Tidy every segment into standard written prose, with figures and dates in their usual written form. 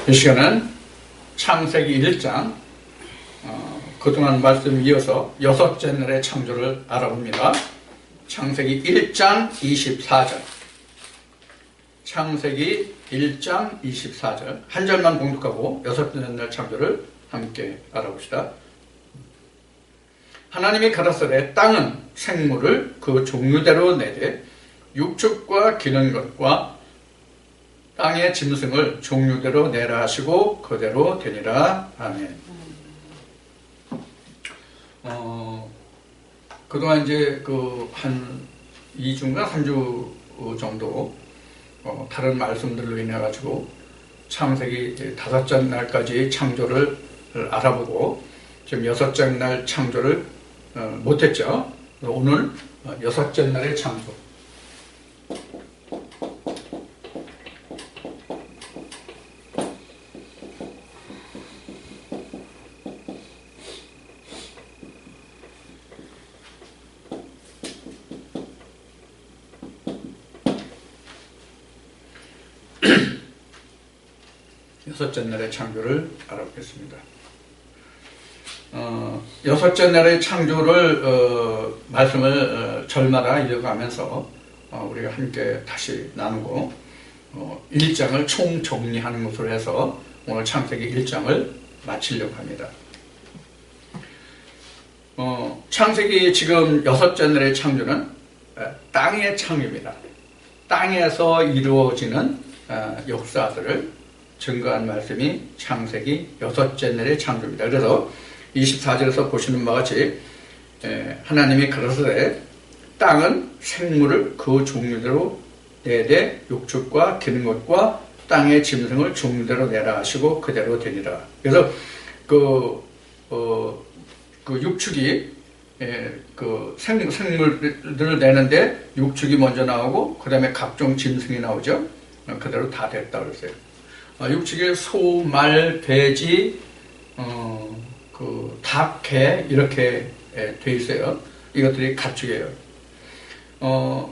이 시간은 창세기 1장, 그동안 말씀 이어서 여섯째 날의 창조를 알아봅니다. 창세기 1장 24절. 창세기 1장 24절. 한 절만 봉독하고 여섯째 날 창조를 함께 알아봅시다. 하나님이 가라사대 땅은 생물을 그 종류대로 내되 육축과 기는 것과 땅의 짐승을 종류대로 내라 하시고 그대로 되니라. 아멘. 그동안 이제 한 2주인가 3주 정도 다른 말씀들로 인해 가지고 창세기 다섯째 날까지 창조를 알아보고 지금 여섯째 날 창조를 못했죠. 오늘 여섯째 날의 창조. 여섯째 날의 창조를 알아보겠습니다. 여섯째 날의 창조를 말씀을 절마다 이어가면서 우리가 함께 다시 나누고 1장을 총정리하는 것으로 해서 오늘 창세기 1장을 마치려고 합니다. 창세기 지금 여섯째 날의 창조는 땅의 창조입니다. 땅에서 이루어지는 역사들을 증거한 말씀이 창세기 여섯째 날의 창조입니다. 그래서 24절에서 보시는 바와 같이 하나님이 가라사대 땅은 생물을 그 종류대로 내되 육축과 기는 것과 땅의 짐승을 종류대로 내라 하시고 그대로 되니라. 그래서 그 육축이 생물들을 내는데 육축이 먼저 나오고 그 다음에 각종 짐승이 나오죠. 그대로 다 됐다 그랬어요. 육축에 소, 말, 돼지, 닭, 개 이렇게 돼 있어요. 이것들이 가축이에요.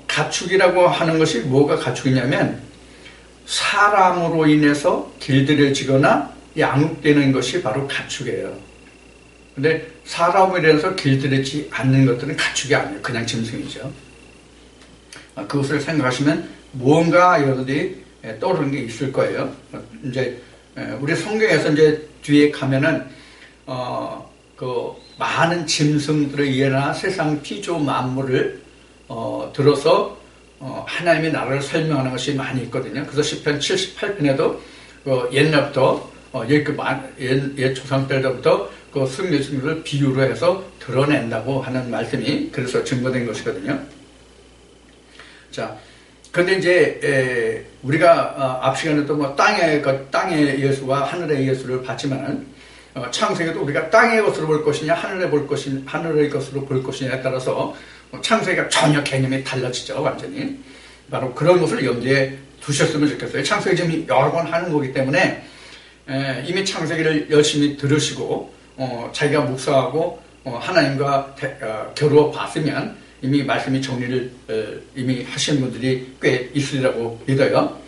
가축이라고 하는 것이 뭐가 가축이냐면 사람으로 인해서 길들여지거나 양육되는 것이 바로 가축이에요. 근데 사람으로 인해서 길들여지지 않는 것들은 가축이 아니에요. 그냥 짐승이죠. 그것을 생각하시면 무언가 여러분들이 떠오르는 게 있을 거예요. 이제 우리 성경에서 이제 뒤에 가면은 많은 짐승들의 예나 세상 피조 만물을 들어서 하나님의 나라를 설명하는 것이 많이 있거든요. 그래서 시편 78편에도 옛날부터 옛 조상 때부터 그 승리승들을 비유로 해서 드러낸다고 하는 말씀이 그래서 증거된 것이거든요. 자. 근데 이제 우리가 앞 시간에도 뭐 땅의 예수와 하늘의 예수를 봤지만은 창세기도 우리가 땅의 것으로 볼 것이냐 하늘의 것으로 볼 것이냐에 따라서 창세기가 전혀 개념이 달라지죠. 완전히 바로 그런 것을 염두에 두셨으면 좋겠어요. 창세기 지금 여러 번 하는 거기 때문에 이미 창세기를 열심히 들으시고 자기가 묵상하고 하나님과 겨루어 봤으면 이미 말씀이 정리를 이미 하신 분들이 꽤 있으리라고 믿어요.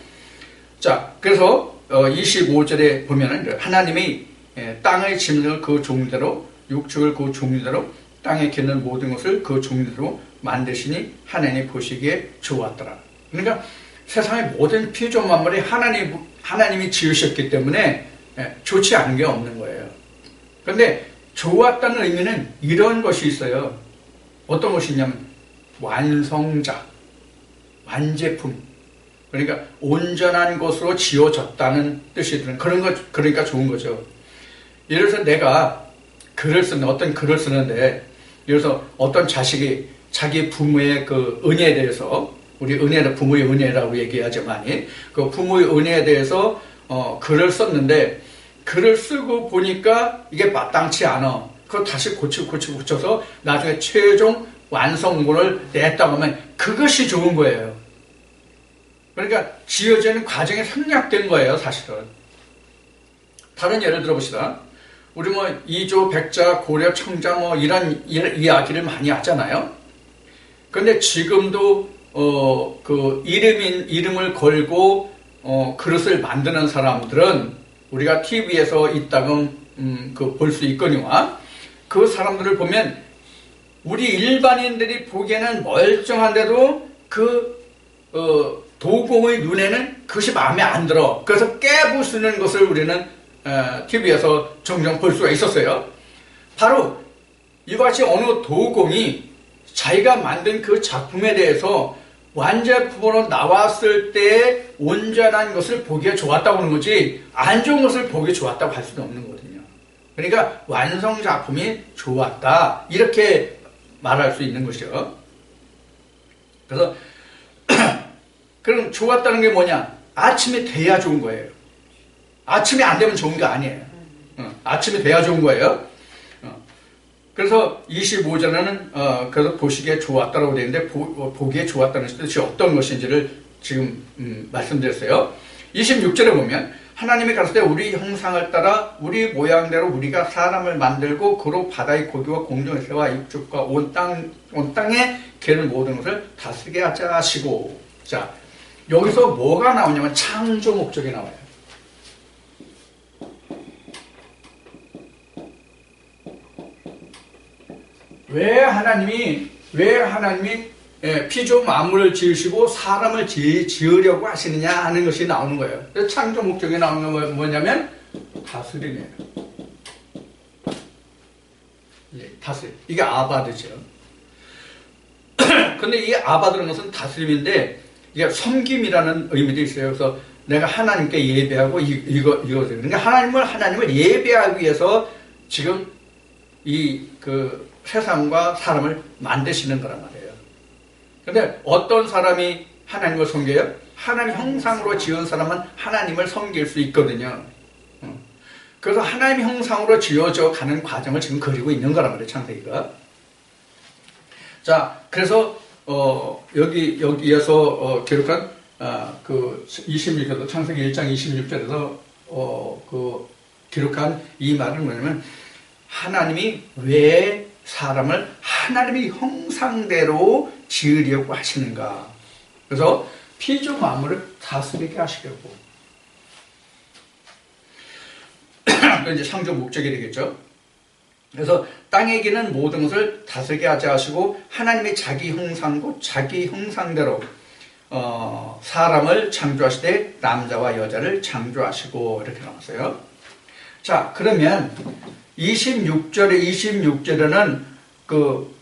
자, 그래서 25절에 보면은 하나님이 땅의 짐승을 그 종류대로 육축을 그 종류대로 땅에 기는 모든 것을 그 종류대로 만드시니 하나님이 보시기에 좋았더라. 그러니까 세상의 모든 피조 만물이 하나님이 지으셨기 때문에 좋지 않은 게 없는 거예요. 그런데 좋았다는 의미는 이런 것이 있어요. 어떤 것이 있냐면 완성자, 완제품, 그러니까 온전한 것으로 지어졌다는 뜻이 드는 그런 것, 그러니까 좋은 거죠. 예를 들어서 내가 어떤 글을 쓰는데, 예를 들어서 어떤 자식이 자기 부모의 그 은혜에 대해서, 우리 은혜는 부모의 은혜라고 얘기하죠, 많이. 그 부모의 은혜에 대해서 글을 썼는데, 글을 쓰고 보니까 이게 마땅치 않아. 그걸 다시 고쳐서 나중에 최종 완성본을 냈다고 하면 그것이 좋은 거예요. 그러니까 지어지는 과정이 생략된 거예요, 사실은. 다른 예를 들어봅시다. 우리 뭐 이조, 백자, 고려, 청자 뭐 이런 이야기를 많이 하잖아요. 그런데 지금도 이름을 걸고 그릇을 만드는 사람들은 우리가 TV에서 이따금 볼 수 있거니와 그 사람들을 보면 우리 일반인들이 보기에는 멀쩡한데도 도공의 눈에는 그것이 마음에 안 들어. 그래서 깨부수는 것을 우리는 TV에서 종종 볼 수가 있었어요. 바로 이와 같이 어느 도공이 자기가 만든 그 작품에 대해서 완제품으로 나왔을 때 온전한 것을 보기에 좋았다고 하는 거지 안 좋은 것을 보기에 좋았다고 할 수는 없는 거거든요. 그러니까 완성 작품이 좋았다 이렇게 말할 수 있는 것이죠. 그래서 그럼 좋았다는 게 뭐냐? 아침에 돼야 좋은 거예요. 아침에 안 되면 좋은 게 아니에요. 아침에 돼야 좋은 거예요. 그래서 25절에는 그래서 보시기에 좋았다라고 되어 있는데 보기에 좋았다는 뜻이 어떤 것인지를 지금 말씀드렸어요. 26절에 보면 하나님이 가라사대 우리 형상을 따라 우리 모양대로 우리가 사람을 만들고 그로 바다의 고기와 공중의 새와 육축과 온 땅에 기는 모든 것을 다스리게 하자 하시고. 자, 여기서 뭐가 나오냐면 창조 목적이 나와요. 왜 하나님이 피조 만물을 지으시고 사람을 지으려고 하시느냐 하는 것이 나오는 거예요. 그래서 창조 목적이 나오는 건 뭐냐면 다스리네요. 다스리. 이게 아바드죠. 근데 이 아바드라는 것은 다스림인데 이게 섬김이라는 의미도 있어요. 그래서 내가 하나님께 예배하고 이거죠. 그러니까 하나님을 예배하기 위해서 지금 세상과 사람을 만드시는 거란 말이에요. 근데 어떤 사람이 하나님을 섬겨요? 하나님 형상으로 지은 사람은 하나님을 섬길 수 있거든요. 그래서 하나님 형상으로 지어져 가는 과정을 지금 그리고 있는 거란 말이에요, 창세기가. 자, 그래서 여기에서 기록한 26절에서 창세기 1장 26절에서 기록한 이 말은 뭐냐면 하나님이 왜 사람을 하나님의 형상대로 지으려고 하시는가. 그래서 피조 만물을 다스리게 하시려고. 이제 창조 목적이 되겠죠. 그래서 땅에 기는 모든 것을 다스리게 하자 하시고 하나님의 자기 형상고 자기 형상대로 사람을 창조하시되 남자와 여자를 창조하시고 이렇게 나왔어요. 자, 그러면 26절에는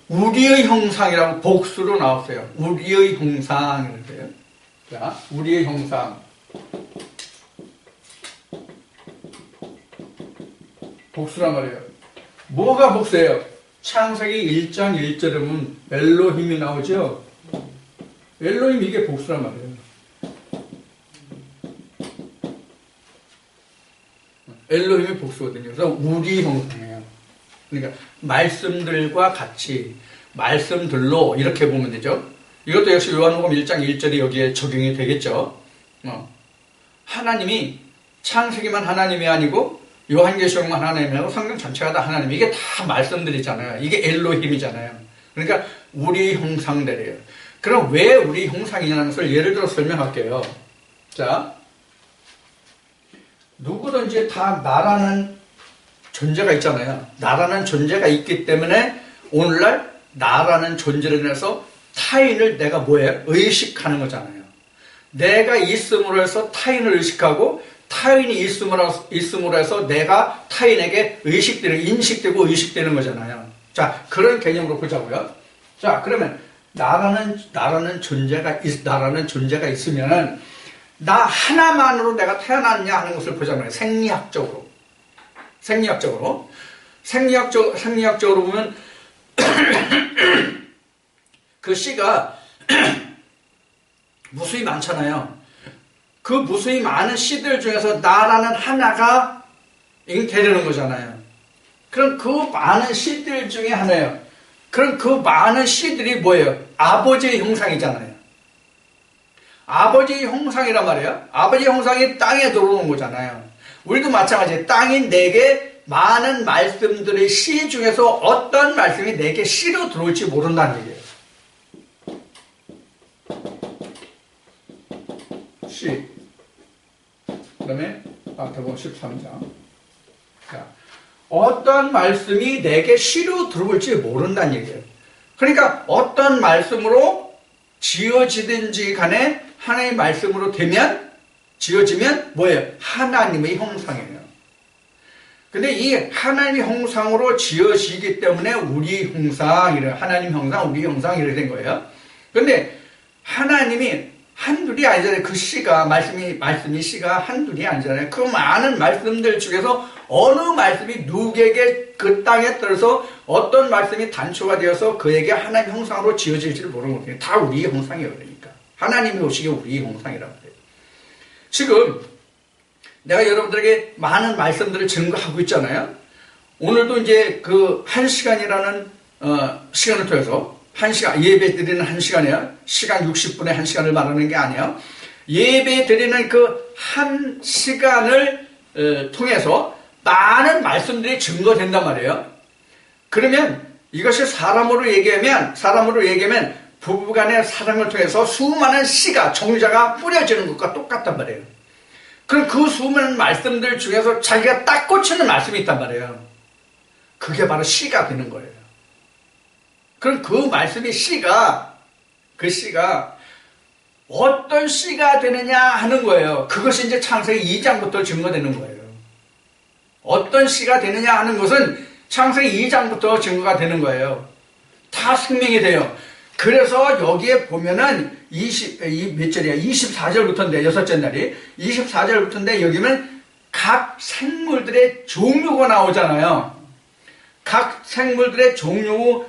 우리의 형상이라고 복수로 나왔어요. 우리의 형상 이렇게요. 자, 우리의 형상. 복수란 말이에요. 뭐가 복수예요? 창세기 1장 1절에 보면 엘로힘이 나오죠. 엘로힘 이게 복수란 말이에요. 엘로힘이 복수거든요. 그래서 우리 형상이에요. 그러니까 말씀들과 같이 말씀들로 이렇게 보면 되죠. 이것도 역시 요한복음 1장 1절이 여기에 적용이 되겠죠. 하나님이 창세기만 하나님이 아니고 요한계시록만 하나님이고 성경 전체가 다 하나님. 이게 다 말씀들이잖아요. 이게 엘로힘이잖아요. 그러니까 우리 형상들이에요. 그럼 왜 우리 형상이냐는 것을 예를 들어 설명할게요. 자, 누구든지 다 나라는 존재가 있잖아요. 나라는 존재가 있기 때문에 오늘날 나라는 존재를 인해서 타인을 내가 뭐예요? 의식하는 거잖아요. 내가 있음으로 해서 타인을 의식하고 타인이 있음으로 해서 내가 타인에게 인식되고 의식되는 거잖아요. 자, 그런 개념으로 보자고요. 자, 그러면 나라는 존재가 있으면은 나 하나만으로 내가 태어났냐 하는 것을 보자면 생리학적으로 보면 그 씨가 무수히 많잖아요. 그 무수히 많은 씨들 중에서 나라는 하나가 되려는 거잖아요. 그럼 그 많은 씨들 중에 하나예요. 그럼 그 많은 씨들이 뭐예요? 아버지의 형상이잖아요. 아버지의 형상이란 말이에요. 아버지의 형상이 땅에 들어오는 거잖아요. 우리도 마찬가지예요. 땅이 내게 많은 말씀들의 씨 중에서 어떤 말씀이 내게 씨로 들어올지 모른다는 얘기예요. 씨. 그 다음에 마태복음 13장. 자, 어떤 말씀이 내게 시로 들어올지 모른다는 얘기예요. 그러니까 어떤 말씀으로 지어지든지 간에 하나님의 말씀으로 되면, 지어지면 뭐예요? 하나님의 형상이에요. 근데 이 하나님의 형상으로 지어지기 때문에 우리 형상, 하나님 형상, 우리 형상 이렇게 된 거예요. 근데 하나님이 한둘이 아니잖아요. 그 시가, 말씀이 시가 한둘이 아니잖아요. 그 많은 말씀들 중에서 어느 말씀이 누구에게 그 땅에 떨어서 어떤 말씀이 단초가 되어서 그에게 하나님 형상으로 지어질지를 모르는 거예요. 다 우리 형상이에요. 그러니까. 하나님이 오시기 우리 형상이라고 해요. 지금 내가 여러분들에게 많은 말씀들을 증거하고 있잖아요. 오늘도 이제 그 1시간이라는 시간을 통해서 1시간, 예배 드리는 1시간이에요. 시간 60분에 1시간을 말하는 게 아니에요. 예배 드리는 그 1시간을 통해서 많은 말씀들이 증거된단 말이에요. 그러면 이것이 사람으로 얘기하면 부부간의 사랑을 통해서 수많은 씨가, 종자가 뿌려지는 것과 똑같단 말이에요. 그럼 그 수많은 말씀들 중에서 자기가 딱 꽂히는 말씀이 있단 말이에요. 그게 바로 씨가 되는 거예요. 그럼 그 말씀이 그 씨가 어떤 씨가 되느냐 하는 거예요. 그것이 이제 창세기 2장부터 증거되는 거예요. 어떤 씨가 되느냐 하는 것은 창세기 2장부터 증거가 되는 거예요. 다 생명이 돼요. 그래서 여기에 보면은 몇 절이야? 24절부터인데, 여섯째 날이 24절부터인데 여기는 각 생물들의 종류가 나오잖아요. 각 생물들의 종류,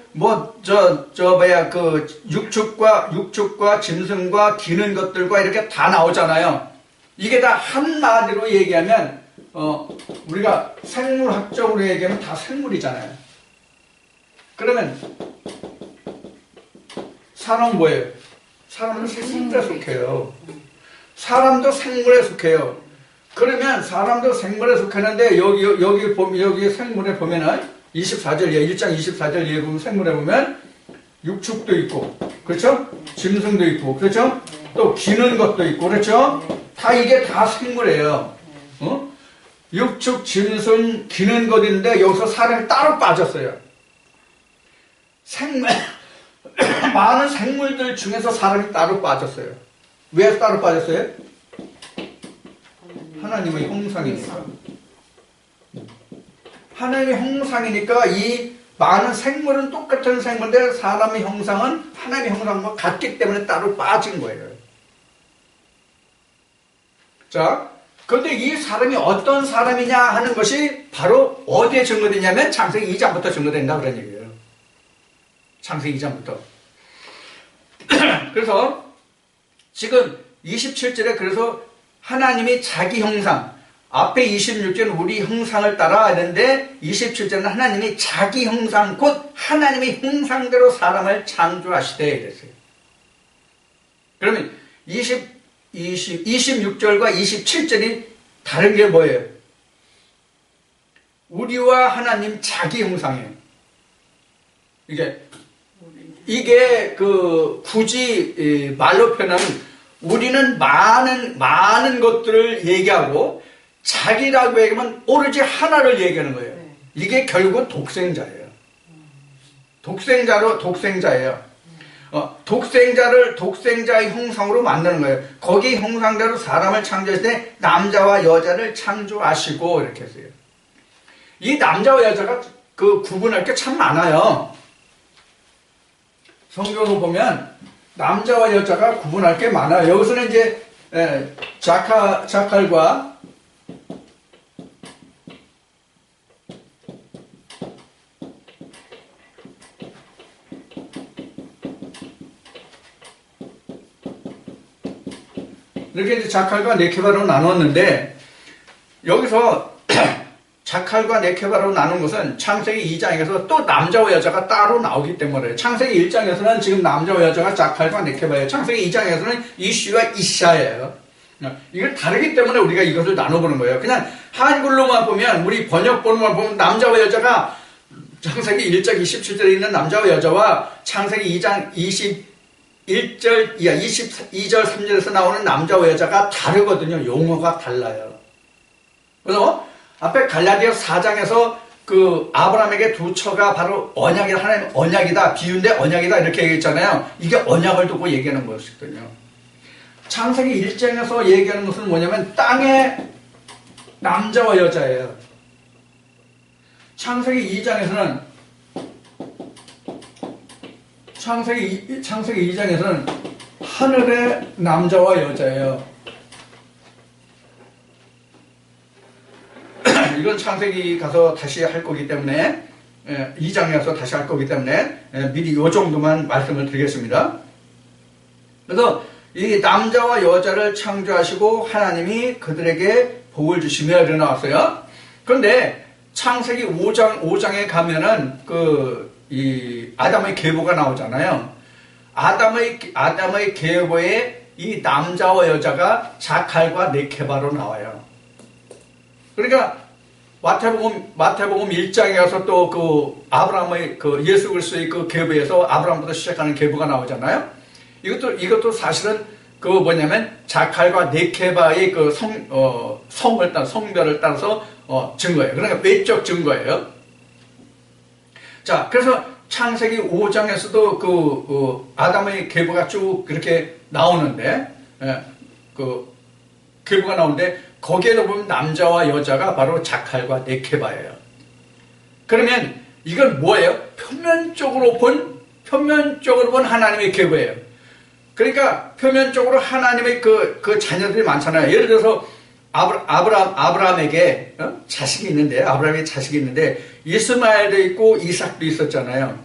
육축과 짐승과 기는 것들과 이렇게 다 나오잖아요. 이게 다 한마디로 얘기하면, 우리가 생물학적으로 얘기하면 다 생물이잖아요. 그러면, 사람은 뭐예요? 사람은 생물에 속해요. 사람도 생물에 속해요. 그러면 사람도 생물에 속하는데, 여기 생물에 보면은, 24절이에요. 1장 24절 예 보면 생물에 보면 육축도 있고, 그렇죠? 짐승도 있고, 그렇죠? 또 기는 것도 있고, 그렇죠? 이게 다 생물이에요. 육축, 짐승, 기는 것인데 여기서 사람이 따로 빠졌어요. 많은 생물들 중에서 사람이 따로 빠졌어요. 왜 따로 빠졌어요? 하나님의 형상이니까. 하나님의 형상이니까 이 많은 생물은 똑같은 생물인데 사람의 형상은 하나님의 형상과 같기 때문에 따로 빠진 거예요. 자, 그런데 이 사람이 어떤 사람이냐 하는 것이 바로 어디에 증거되냐면 창세기 2장부터 증거된다 그런 얘기예요. 창세기 2장부터. 그래서 지금 27절에 그래서 하나님이 자기 형상, 앞에 26절은 우리 형상을 따라 하는데 27절은 하나님이 자기 형상, 곧 하나님의 형상대로 사람을 창조하시되 이랬어요. 그러면 26절과 27절이 다른 게 뭐예요? 우리와 하나님 자기 형상이에요. 이게 굳이 말로 표현하면 우리는 많은 것들을 얘기하고 자기라고 얘기하면 오로지 하나를 얘기하는 거예요. 이게 결국 독생자예요. 독생자예요. 독생자의 형상으로 만드는 거예요. 거기 형상대로 사람을 창조했을 때 남자와 여자를 창조하시고 이렇게 했어요. 이 남자와 여자가 구분할 게 참 많아요. 성경을 보면 남자와 여자가 구분할 게 많아요. 여기서는 이제 자칼과 이렇게 이제 자칼과 네케바로 나눴는데 여기서 자칼과 네케바로 나눈 것은 창세기 2장에서 또 남자와 여자가 따로 나오기 때문에 창세기 1장에서는 지금 남자와 여자가 자칼과 네케바예요. 창세기 2장에서는 이슈와 이샤예요. 이걸 다르기 때문에 우리가 이것을 나눠보는 거예요. 그냥 한글로만 보면 우리 번역본만 보면 남자와 여자가 창세기 1장 27절에 있는 남자와 여자와 창세기 2장 22절 3절에서 나오는 남자와 여자가 다르거든요. 용어가 달라요. 그래서 앞에 갈라디아 4장에서 그 아브라함에게 두 처가 바로 언약이다. 하나님 언약이다. 비유인데 언약이다. 이렇게 얘기했잖아요. 이게 언약을 두고 얘기하는 것이거든요. 창세기 1장에서 얘기하는 것은 뭐냐면 땅의 남자와 여자예요. 창세기 2장에서는 창세기 2장에서는 하늘의 남자와 여자예요. 이건 창세기 가서 다시 할 거기 때문에 2장에 가서 다시 할 거기 때문에 미리 이 정도만 말씀을 드리겠습니다. 그래서 이 남자와 여자를 창조하시고 하나님이 그들에게 복을 주시며 이렇게 나왔어요. 그런데 창세기 5장에 가면은 이 아담의 계보가 나오잖아요. 아담의 계보에 이 남자와 여자가 자칼과 네케바로 나와요. 그러니까 마태복음 1장에 가서 또 그 아브라함의 그 예수 그리스도의 그 계보에서 아브라함부터 시작하는 계보가 나오잖아요. 이것도 사실은 그 뭐냐면 자칼과 네케바의 그 성별을 따라서 증거예요. 그러니까 외적 증거예요. 자, 그래서 창세기 5장에서도 아담의 계보가 쭉 그렇게 나오는데, 계보가 나오는데, 거기에도 보면 남자와 여자가 바로 자칼과 네케바예요. 그러면 이건 뭐예요? 표면적으로 본 하나님의 계보예요. 그러니까 표면적으로 하나님의 그 자녀들이 많잖아요. 예를 들어서 아브라함에게 자식이 있는데, 아브라함에게 자식이 있는데, 이스마엘도 있고 이삭도 있었잖아요.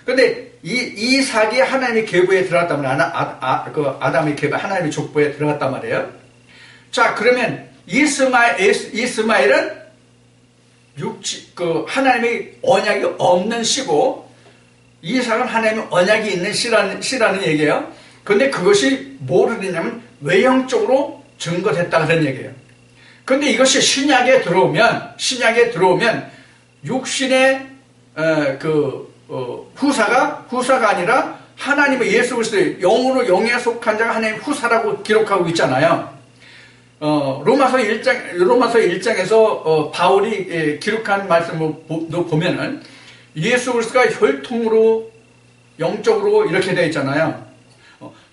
근데 이삭이 하나님의 계보에 들어갔단 말이에요. 아담의 계보, 하나님의 족보에 들어갔단 말이에요. 자, 그러면 이스마엘은 하나님의 언약이 없는 씨고, 이삭은 하나님의 언약이 있는 씨라는 얘기예요. 근데 그것이 뭐를 했냐면 외형적으로 증거됐다 그런 얘기예요. 근데 이것이 신약에 들어오면 육신의 후사가 아니라 하나님의 예수 그리스도의 영에 속한 자가 하나님의 후사라고 기록하고 있잖아요. 로마서 1장에서 바울이 기록한 말씀을 보면은 예수 그리스도가 혈통으로 영적으로 이렇게 되어 있잖아요.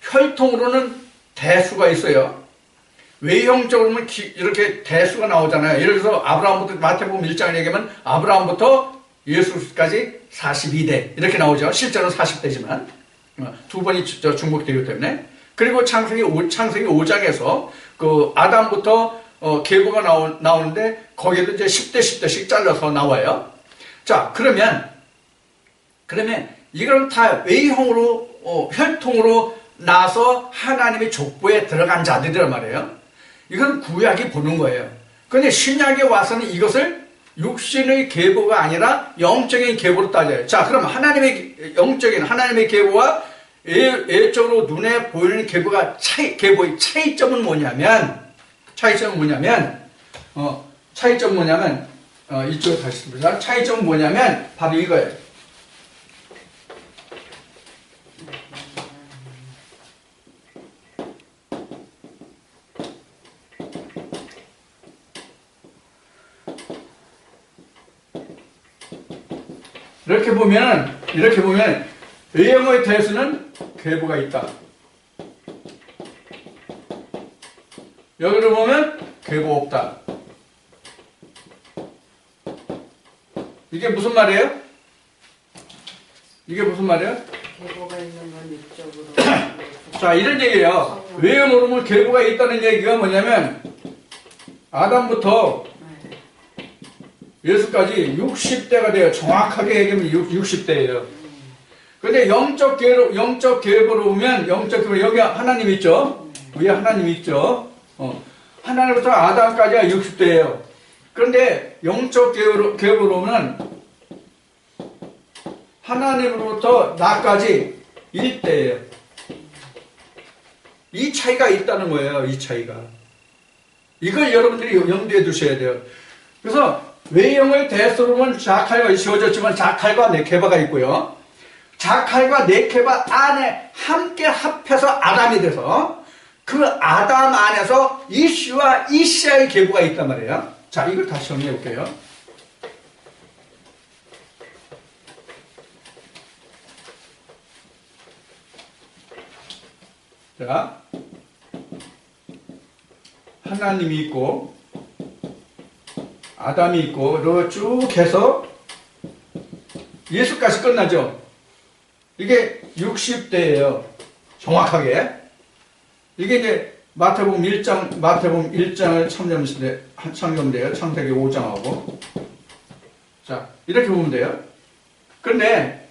혈통으로는 대수가 있어요. 외형적으로는 이렇게 대수가 나오잖아요. 예를 들어서 아브라함부터 마태복음 1장을 얘기하면 아브라함부터 예수까지 42대 이렇게 나오죠. 실제로는 40대지만 두 번이 중복되기 때문에. 그리고 창세기 5장에서 그 아담부터 계보가 나오는데 거기에도 이제 10대씩 잘라서 나와요. 자, 그러면 이걸 다 외형으로 혈통으로 나서 하나님의 족보에 들어간 자들이란 말이에요. 이건 구약이 보는 거예요. 그런데 신약에 와서는 이것을 육신의 계보가 아니라 영적인 계보로 따져요. 자, 그럼 영적인 하나님의 계보와 외적으로 눈에 보이는 계보의 차이점은 뭐냐면 이쪽으로 다시 봅니다. 차이점은 뭐냐면 바로 이거예요. 이렇게 보면 외형에 대해서는 계보가 있다. 여기를 보면 계보 없다. 이게 무슨 말이에요? 계보가 있는 건 육적으로. 자, 이런 얘기예요. 외형으로 보면 계보가 있다는 얘기가 뭐냐면 아담부터 예수까지 60대가 돼요. 정확하게 얘기하면 60대예요. 근데 영적 계보로 보면 여기 하나님 있죠? 위에 하나님 있죠? 하나님부터 아담까지가 60대예요. 그런데 영적 계보로 보면 하나님으로부터 나까지 1대예요. 이 차이가 있다는 거예요. 이 차이가. 이걸 여러분들이 염두에 두셔야 돼요. 그래서 외형을 대수로 보면 자칼과 지워졌지만 자칼과 네케바가 있고요. 자칼과 네케바 안에 함께 합해서 아담이 돼서 그 아담 안에서 이씨와 이씨아의 계보가 있단 말이에요. 자, 이걸 다시 정리해 볼게요. 자, 하나님이 있고 아담이 있고 이렇게 쭉 해서 예수까지 끝나죠. 이게 60대예요. 정확하게. 이게 이제 마태복음 1장을 참조하면 돼요. 창세기 5장하고. 자, 이렇게 보면 돼요. 그런데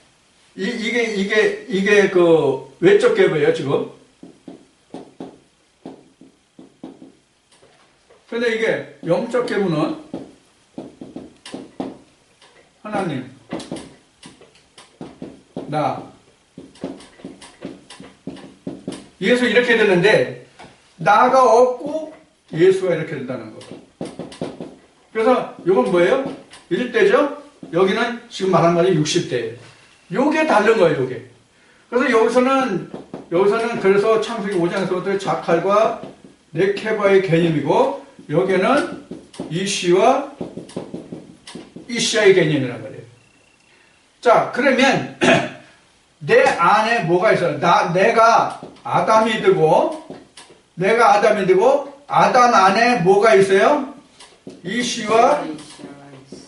이게 그 외적 계보예요, 지금. 근데 이게 영적 계보는 하나님, 나, 예수 이렇게 되는데 나가 없고 예수가 이렇게 된다는 거. 그래서 이건 뭐예요? 1대죠? 여기는 지금 말한 말이 60대예요. 요게 다른 거예요, 요게. 그래서 여기서는 그래서 창세기 5장에서부터 자칼과 네케바의 개념이고, 여기는 이시와 이시아의 개념이란 말이에요. 자, 그러면 내 안에 뭐가 있어요? 내가 아담이 되고 아담 안에 뭐가 있어요? 이시와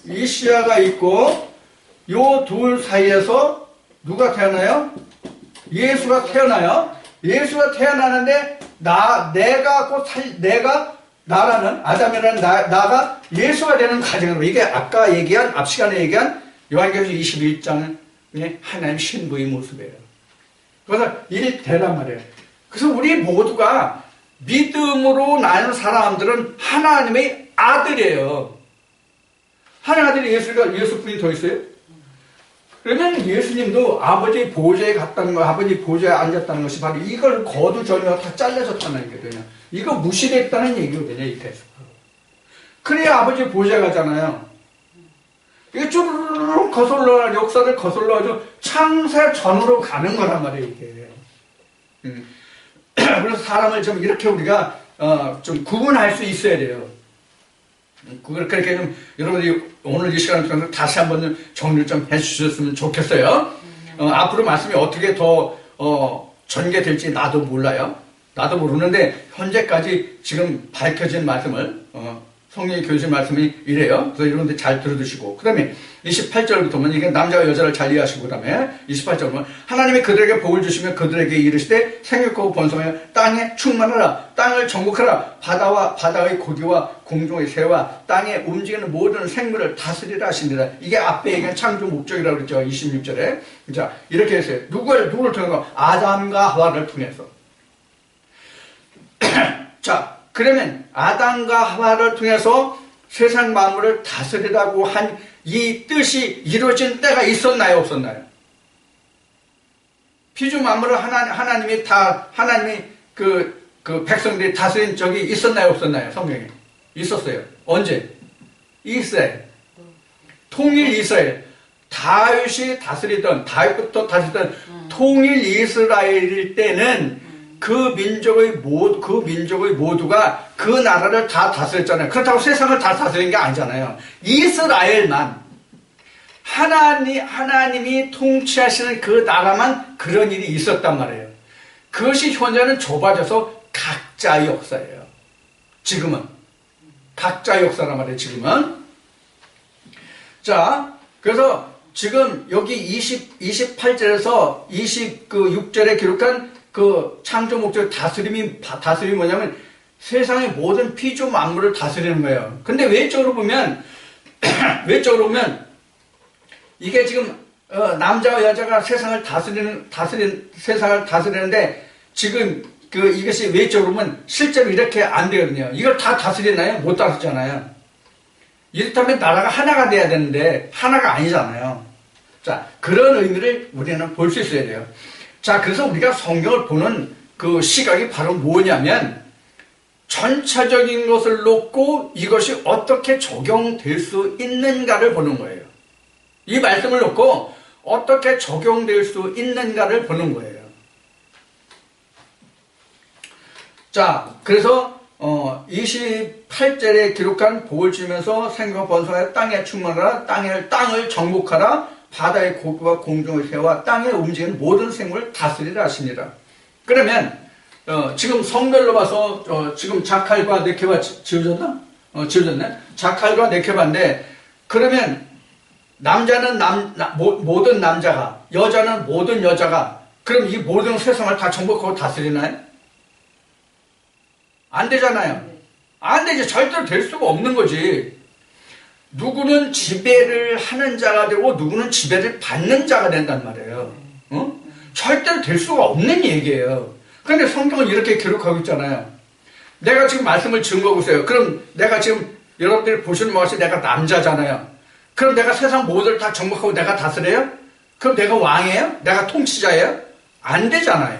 이시아가 있고, 요 둘 사이에서 누가 태어나요? 예수가 태어나요. 예수가 태어나는데 내가 나라는 아담이라는 나가 예수가 되는 과정으로, 이게 아까 얘기한 앞 시간에 얘기한 요한계시록 21장의 하나님 신부의 모습이에요. 그래서 이게 되란 말이에요. 그래서 우리 모두가 믿음으로 나는 사람들은 하나님의 아들이에요. 하나님 아들이 예수뿐이 더 있어요? 그러면 예수님도 아버지 보좌에 갔다는 거, 아버지 보좌에 앉았다는 것이 바로 이걸 거두절미하고 다 잘라졌다는 얘기거든요. 이거 무시됐다는 얘기거든요, 이때서. 그래야 아버지 보좌에 가잖아요. 이게 쭈르륵 거슬러, 역사를 거슬러가지고 창세 전으로 가는 거란 말이에요, 이게. 그래서 사람을 좀 이렇게 우리가, 좀 구분할 수 있어야 돼요. 그렇게 좀, 여러분들이 오늘 이 시간을 통해서 다시 한번 정리를 좀 해주셨으면 좋겠어요. 앞으로 말씀이 어떻게 더, 전개될지 나도 몰라요. 나도 모르는데, 현재까지 지금 밝혀진 말씀을, 성령이 교주신 말씀이 이래요. 그래서 여러분들 잘 들어두시고. 그 다음에 28절부터 보면 이게 남자와 여자를 잘 이해하시고, 그 다음에 28절 보면 하나님이 그들에게 복을 주시며 그들에게 이르시되 생육하고 번성하여 땅에 충만하라. 땅을 정복하라. 바다의 고기와 공중의 새와 땅에 움직이는 모든 생물을 다스리라 하시니라. 이게 앞에 얘기한 창조 목적이라고 그랬죠. 26절에. 자, 이렇게 했어요. 누구를 통해서? 아담과 하와를 통해서. 자, 그러면 아담과 하와를 통해서 세상 만물을 다스리라고 한 이 뜻이 이루어진 때가 있었나요, 없었나요? 피조 만물을 하나님이 그 백성들이 다스린 적이 있었나요, 없었나요? 성경에 있었어요. 언제? 이스라엘, 통일 이스라엘. 다윗부터 다스리던 통일 이스라엘일 때는 그 민족의 모두가 그 나라를 다 다스렸잖아요. 그렇다고 세상을 다 다스린 게 아니잖아요. 이스라엘만, 하나님이 통치하시는 그 나라만 그런 일이 있었단 말이에요. 그것이 현재는 좁아져서 각자의 역사예요. 지금은. 각자의 역사란 말이에요, 지금은. 자, 그래서 지금 여기 28절에서 26절에 기록한 그 창조 목적 다스림이 뭐냐면 세상의 모든 피조 만물을 다스리는 거예요. 근데 외적으로 보면 이게 지금 남자와 여자가 세상을 다스리는데 지금 이것이 외적으로 보면 실제로 이렇게 안 되거든요. 이걸 다 다스리나요? 못 다스리잖아요. 이렇다면 나라가 하나가 돼야 되는데 하나가 아니잖아요. 자, 그런 의미를 우리는 볼 수 있어야 돼요. 자, 그래서 우리가 성경을 보는 그 시각이 바로 뭐냐면 전체적인 것을 놓고 이것이 어떻게 적용될 수 있는가를 보는 거예요. 이 말씀을 놓고 어떻게 적용될 수 있는가를 보는 거예요. 자, 그래서 28절에 기록한 복을 주면서 생과 번성하여 땅에 충만하라, 땅을 정복하라, 바다의 고기와 공중의 새와 땅에 움직이는 모든 생물을 다스리라 하시니라. 그러면 지금 성별로 봐서 지금 자칼과 네케바 지어졌나? 지어졌네. 자칼과 네케바인데, 그러면 남자는 모든 남자가, 여자는 모든 여자가, 그럼 이 모든 세상을 다 정복하고 다스리나요? 안 되잖아요. 안 되지. 절대로 될 수가 없는 거지. 누구는 지배를 하는 자가 되고 누구는 지배를 받는 자가 된단 말이에요. 절대로 될 수가 없는 얘기예요. 그런데 성경은 이렇게 기록하고 있잖아요. 내가 지금 말씀을 증거하고 있어요. 그럼 내가 지금 여러분들이 보시는 것이 내가 남자잖아요. 그럼 내가 세상 모두를 다 정복하고 내가 다스려요? 그럼 내가 왕이에요? 내가 통치자예요? 안 되잖아요.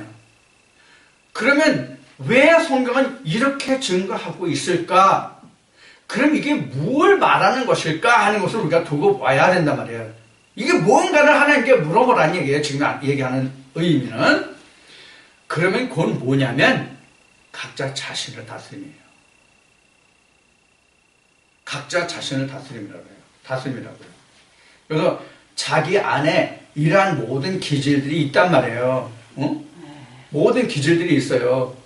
그러면 왜 성경은 이렇게 증거하고 있을까? 그럼 이게 뭘 말하는 것일까 하는 것을 우리가 두고 봐야 된단 말이에요. 이게 뭔가를 하나님께 물어보라는 얘기예요. 지금 얘기하는 의미는. 그러면 그건 뭐냐면 각자 자신을 다스림이에요. 각자 자신을 다스림이라고요. 그래서 자기 안에 이러한 모든 기질들이 있단 말이에요. 모든 기질들이 있어요.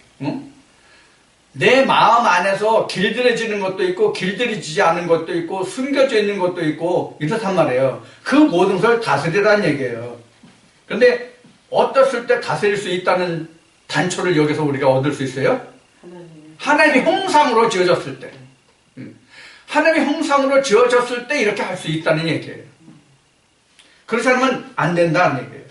내 마음 안에서 길들여지는 것도 있고 길들여지지 않은 것도 있고 숨겨져 있는 것도 있고 이렇단 말이에요. 그 모든 것을 다스리라는 얘기예요. 그런데 어떻을 때 다스릴 수 있다는 단초를 여기서 우리가 얻을 수 있어요? 하나님의 형상으로 지어졌을 때. 하나님의 형상으로 지어졌을 때 이렇게 할 수 있다는 얘기예요. 그렇지 않으면 안 된다는 얘기예요.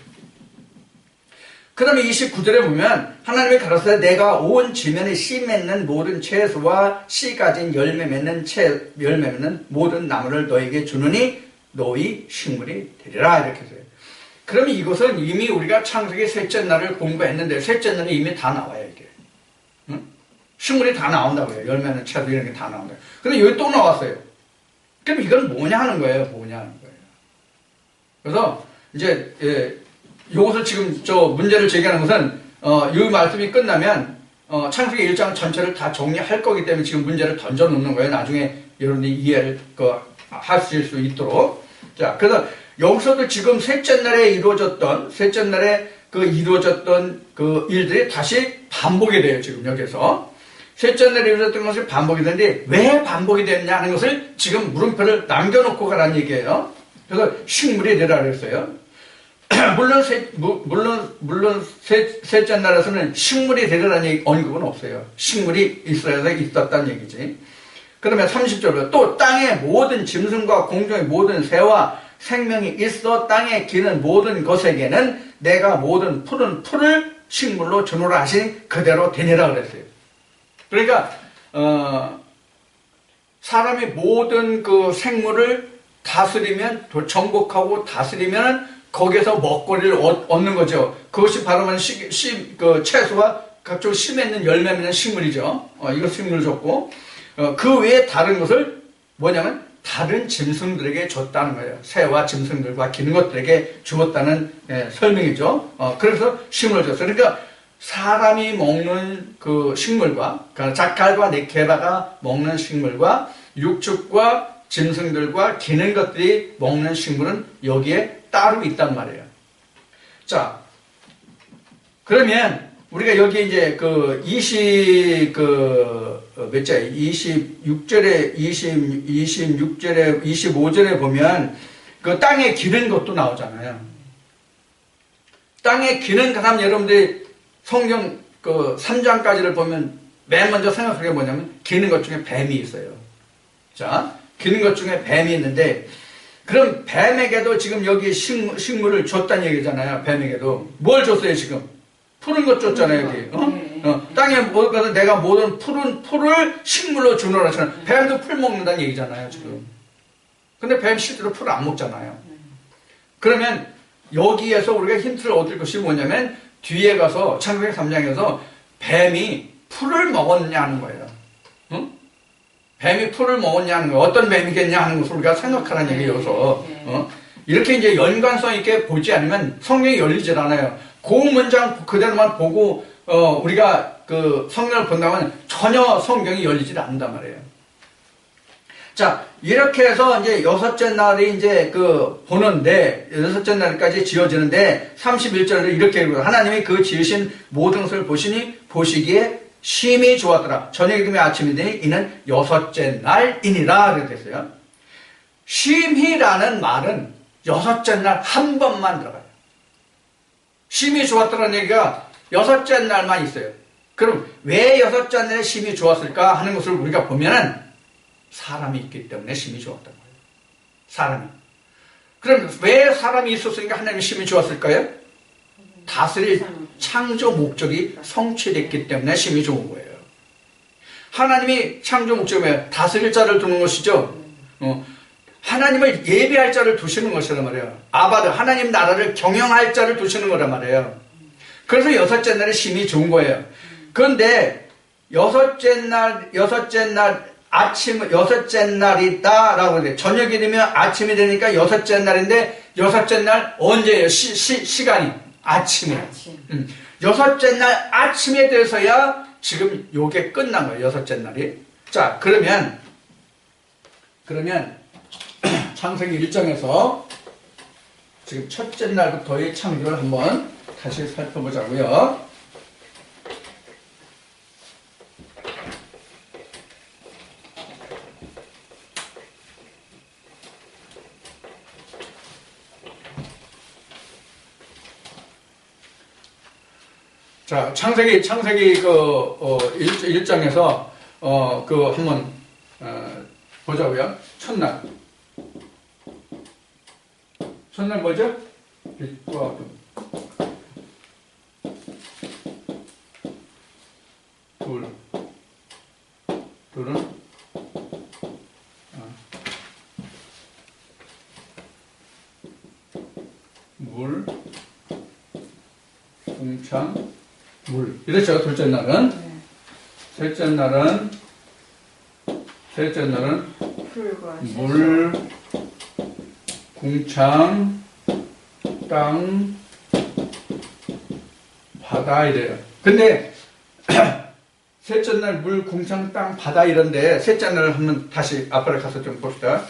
그 다음에 29절에 보면 하나님이 가라사대 내가 온 지면에 씨 맺는 모든 채소와 씨 가진 열매 맺는 모든 나무를 너에게 주느니 너희 식물이 되리라 이렇게 해서요. 그러면 이것은 이미 우리가 창세기 셋째 날을 공부했는데 셋째 날에 이미 다 나와요 이게. 식물이 다 나온다고요. 열매는 채소 이런 게 다 나온다고요. 근데 여기 또 나왔어요. 그럼 이건 뭐냐 하는 거예요. 뭐냐 하는 거예요. 그래서 이제 이것을 지금 문제를 제기하는 것은 이 말씀이 끝나면 창세기 1장 전체를 다 정리할 거기 때문에 지금 문제를 던져놓는 거예요. 나중에 여러분이 이해를 하실 수 있도록. 자, 그래서 여기서도 지금 셋째 날에 이루어졌던 그 일들이 다시 반복이 돼요. 지금 여기서 셋째 날에 이루어졌던 것이 반복이 되는데 왜 반복이 됐냐 하는 것을 지금 물음표를 남겨놓고 가라는 얘기예요. 그래서 식물이 되라 그랬어요. 물론 셋째 날에서는 식물이 되리라는 언급은 없어요. 식물이 이스라엘에 있었다는 얘기지. 그러면 30절로 또 땅의 모든 짐승과 공중의 모든 새와 생명이 있어 땅에 기는 모든 것에게는 내가 모든 푸른 풀을 식물로 주노라 하시니 그대로 되니라 그랬어요. 그러니까 사람이 모든 그 생물을 다스리면 정복하고 다스리면 거기에서 먹거리를 얻는 거죠. 그것이 바로 채소와 각종 씨 맺는 열매 맺는 식물이죠. 이거 식물을 줬고 그 외에 다른 것을 뭐냐면 다른 짐승들에게 줬다는 거예요. 새와 짐승들과 기는 것들에게 주었다는 설명이죠. 그래서 식물을 줬어요. 그러니까 사람이 먹는 그 식물과 그러니까 자칼과 네케바가 먹는 식물과 육축과 짐승들과 기는 것들이 먹는 식물은 여기에 따로 있단 말이에요. 자, 그러면 우리가 여기 이제 몇째 26절에 25절에 보면 그 땅에 기는 것도 나오잖아요. 땅에 기는 사람 여러분들이 성경 3장까지를 보면 맨 먼저 생각하는 게 뭐냐면 기는 것 중에 뱀이 있어요. 자, 기는 것 중에 뱀이 있는데 그럼 뱀에게도 지금 여기 식물을 줬다는 얘기잖아요. 뱀에게도 뭘 줬어요 지금? 푸른 것 줬잖아요 여기. 땅에 가서 내가 모든 푸른 풀을 식물로 주노라 하잖아요. 뱀도 풀 먹는다는 얘기잖아요 지금. 근데 뱀 실제로 풀을 안 먹잖아요. 그러면 여기에서 우리가 힌트를 얻을 것이 뭐냐면 뒤에 가서 창세기 3장에서 뱀이 풀을 먹었냐는 거예요. 뱀이 풀을 먹었냐는 거, 어떤 뱀이겠냐 하는 것을 우리가 생각하라는 얘기여서, 이렇게 이제 연관성 있게 보지 않으면 성경이 열리질 않아요. 그 문장 그대로만 보고, 우리가 그 성경을 본다면 전혀 성경이 열리지 않는단 말이에요. 자, 이렇게 해서 이제 여섯째 날이 이제 그 보는데, 여섯째 날까지 지어지는데, 31절에 이렇게 읽어요. 하나님이 그 지으신 모든 것을 보시기에 심히 좋았더라. 저녁이 되면 아침이 되니 이는 여섯째 날이니라. 그렇게 됐어요. 심히라는 말은 여섯째 날 한 번만 들어가요. 심히 좋았더라는 얘기가 여섯째 날만 있어요. 그럼 왜 여섯째 날에 심히 좋았을까 하는 것을 우리가 보면은 사람이 있기 때문에 심히 좋았던 거예요. 사람이. 그럼 왜 사람이 있었으니까 하나님이 심히 좋았을까요? 다스릴 창조 목적이 성취됐기 때문에 심히 좋은 거예요. 하나님이 창조 목적이 뭐예요? 다스릴 자를 두는 것이죠. 하나님을 예배할 자를 두시는 것이란 말이에요. 아바드, 하나님 나라를 경영할 자를 두시는 거란 말이에요. 그래서 여섯째 날이 심히 좋은 거예요. 그런데 여섯째 날 아침, 여섯째 날이다라고 그래요. 저녁이 되면 아침이 되니까 여섯째 날인데, 여섯째 날 언제예요? 시간이? 아침이에요. 여섯째 날 아침에 돼서야 지금 요게 끝난 거예요. 여섯째 날이. 자, 그러면 창세기 1장에서 지금 첫째 날부터의 창조를 한번 다시 살펴보자고요. 자, 창세기 1장에서 그 한번 보자고요. 첫날 뭐죠? 빛과 어둠. 둘은 물, 공창, 물. 이렇죠. 둘째 날은. 셋째 날은 물, 궁창, 땅, 바다 이래요. 근데 셋째 날 물, 궁창, 땅, 바다 이런데 셋째 날 한번 다시 앞으로 가서 좀 봅시다.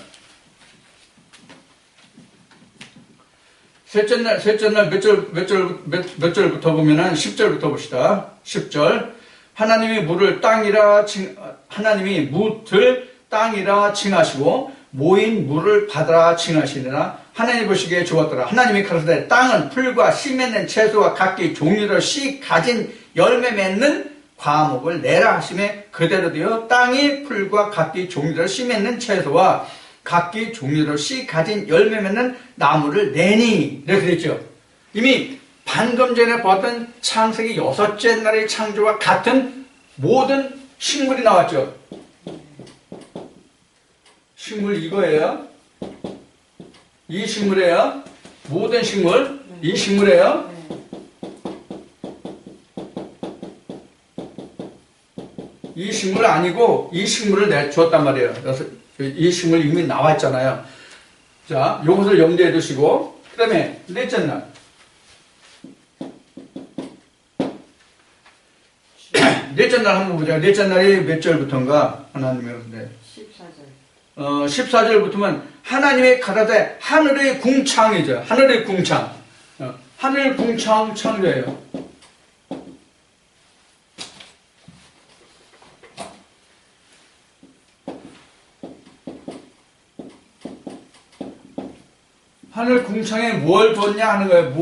셋째 날 몇 절부터 보면은 10절부터 봅시다. 10절. 하나님이 무를 땅이라 칭하시고 모인 물을 바다라 칭하시니라. 하나님 보시기에 좋았더라. 하나님이 가라사대 땅은 풀과 씨 맺는 채소와 각기 종류로 씨 가진 열매 맺는 과목을 내라 하시매 그대로 되어 땅이 풀과 각기 종류로 씨 맺는 채소와 각기 종류로 씨 가진 열매 맺는 나무를 내니 이렇게 됐죠. 이미 방금 전에 보았던 창세기 여섯째 날의 창조와 같은 모든 식물이 나왔죠. 식물 이거예요. 이 식물이에요. 모든 식물 이 식물이에요. 이 식물 아니고 이 식물을 내주었단 말이에요. 그래서 이 식물 이미 나왔잖아요. 자, 요것을 염두에 두시고 그 다음에 넷째 날 넷째 날 한번 보자. 넷째 날이 몇 절부터인가? 하나님의 14절. 14절부터면 하나님의 가라사대 하늘의 궁창이죠. 하늘의 궁창. 하늘 궁창 창조예요. 하늘 궁창에 뭘 뒀냐 하는 거예요.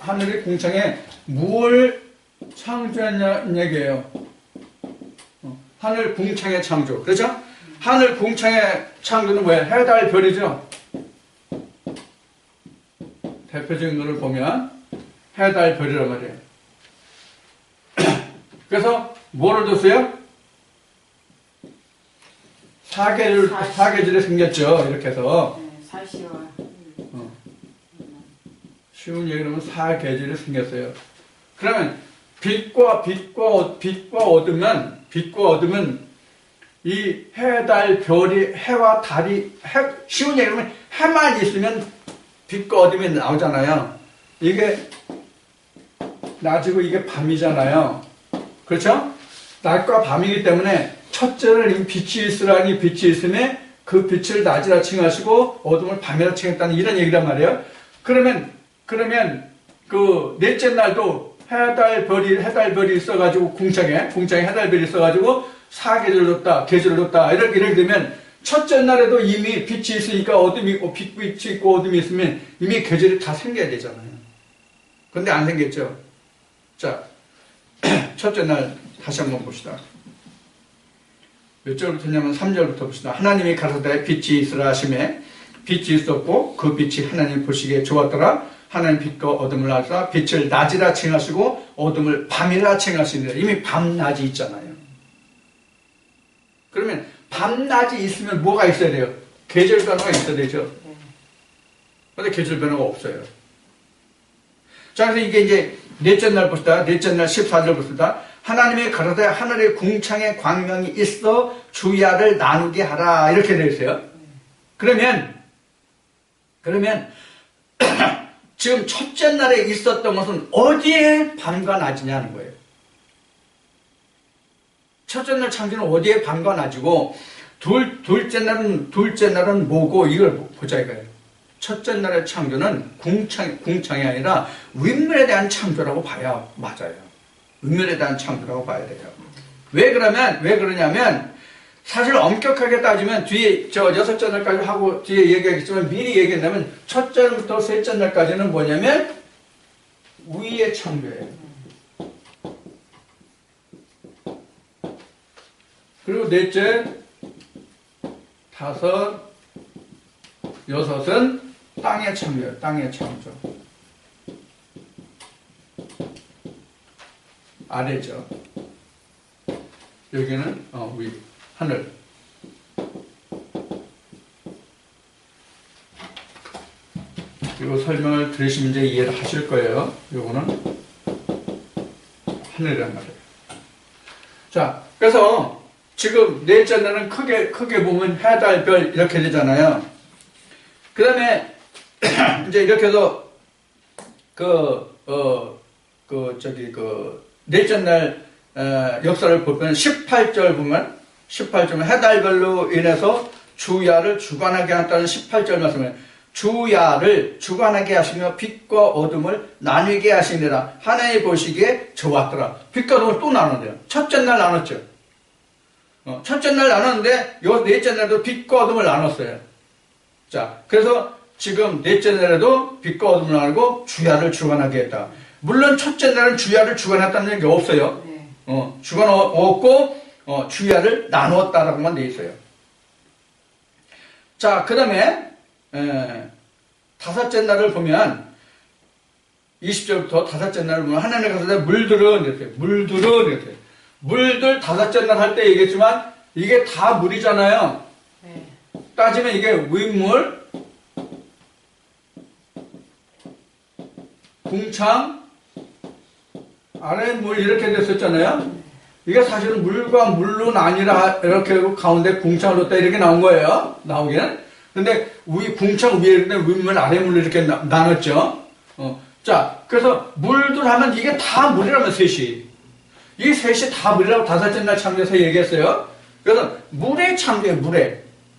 하늘의 궁창에 뭘 창조했냐는 얘기예요. 하늘 궁창의 창조. 그렇죠? 하늘 궁창의 창조는 뭐예요? 해, 달, 별이죠? 대표적인 것을 보면 해, 달, 별이란 말이에요. 그래서 뭐를 뒀어요? 사계절이 생겼죠. 이렇게 해서. 사시와. 쉬운 얘기로 하면 사계절이 생겼어요. 그러면 빛과 어둠은 이 해, 달, 별이 해와 달이 쉬운 얘기로 하면 해만 있으면 빛과 어둠이 나오잖아요. 이게 낮이고 이게 밤이잖아요. 그렇죠? 낮과 밤이기 때문에 첫째는 빛이 있으라니 빛이 있음에 그 빛을 낮이라 칭하시고 어둠을 밤이라 칭했다는 이런 얘기란 말이에요. 그러면 그 넷째 날도 해달별이 있어가지고 궁창에 해달별이 있어가지고 사계절 줬다, 계절 줬다 이렇게 되면 첫째 날에도 이미 빛이 있으니까 어둠이 있고 빛이 있고 어둠이 있으면 이미 계절이 다 생겨야 되잖아요. 근데 안 생겼죠. 자, 첫째 날 다시 한번 봅시다. 몇 절부터냐면 3절부터 봅시다. 하나님이 가라사대 빛이 있으라 하시매 빛이 있었고 그 빛이 하나님 보시기에 좋았더라. 하나님 빛과 어둠을 하사 빛을 낮이라 칭하시고 어둠을 밤이라 칭하시니라. 이미 밤낮이 있잖아요. 그러면 밤낮이 있으면 뭐가 있어야 돼요? 계절 변화가 있어야 되죠. 근데 계절 변화가 없어요. 자, 그래서 이게 이제 넷째 날 봅시다. 넷째 날 14절 봅시다. 하나님의 가라사대 하늘의 궁창에 광명이 있어 주야를 나누게 하라. 이렇게 되어 있어요. 그러면 지금 첫째 날에 있었던 것은 어디에 밤과 낮이냐는 거예요. 첫째 날 창조는 어디에 밤과 낮이고 둘째 날은 뭐고 이걸 보자 이거예요. 첫째 날의 창조는 궁창이 아니라 윗면에 대한 창조라고 봐야 맞아요. 윗면에 대한 창조라고 봐야 돼요. 왜 그러냐면 사실 엄격하게 따지면 뒤에 저 여섯째 날까지 하고 뒤에 얘기하겠지만 미리 얘기한다면 첫째 날부터 셋째 날까지는 뭐냐면 위의 창조예요. 그리고 넷째, 다섯, 여섯은 땅의 창조예요. 땅의 창조. 아래죠. 여기는 위, 하늘. 이거 설명을 들으시면 이제 이해를 하실 거예요. 요거는 하늘이란 말이에요. 자, 그래서 지금 넷째 날은 크게 보면 해, 달, 별 이렇게 되잖아요. 그 다음에 이제 이렇게 해서 넷째 날 역사를 보면 18절 보면 해달별로 인해서 주야를 주관하게 한다는 18절 말씀에 주야를 주관하게 하시며 빛과 어둠을 나뉘게 하시니라. 하나님 보시기에 좋았더라. 빛과 어둠을 또 나눴네요. 첫째 날 나눴죠. 첫째 날 나눴는데 요 넷째 날도 빛과 어둠을 나눴어요. 자, 그래서 지금 넷째 날에도 빛과 어둠을 나누고 주야를 주관하게 했다. 물론 첫째 날은 주야를 주관했다는 얘기 없어요. 주관 없고 주야를 나누었다라고만 돼 있어요. 자, 그 다음에 다섯째 날을 보면 20절부터 다섯째 날을 보면 하나님의 가라사대 물들은 이렇게 물들 다섯째 날 할 때 얘기했지만 이게 다 물이잖아요. 따지면 이게 윗물, 궁창, 아랫물 이렇게 됐었잖아요. 이게 사실은 물과 물로 나뉘라 이렇게 가운데 궁창을 넣었다 이렇게 나온 거예요. 나오기는. 근데 궁창 위에 윗물, 아랫물로 이렇게 나눴죠. 자, 그래서 물들 하면 이게 다 물이라면 셋이. 이 셋이 다 물이라고 다섯째 날 창조에서 얘기했어요. 그래서 물의 창조예요,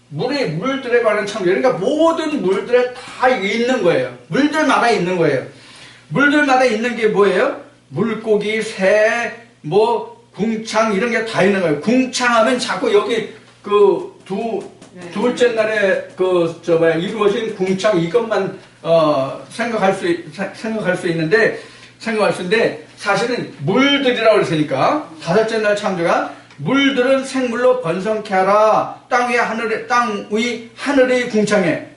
물들에 관한 창조. 그러니까 모든 물들에 다 있는 거예요. 물들마다 있는 거예요. 물들마다 있는 게 뭐예요? 물고기, 새, 궁창 이런 게 다 있는 거예요. 궁창하면 자꾸 여기 둘째 날에 이루어진 궁창 이것만 생각할 수 있는데 사실은 물들이라고 그랬으니까 다섯째 날 창조가 물들은 생물로 번성케 하라. 땅 위 하늘의 궁창에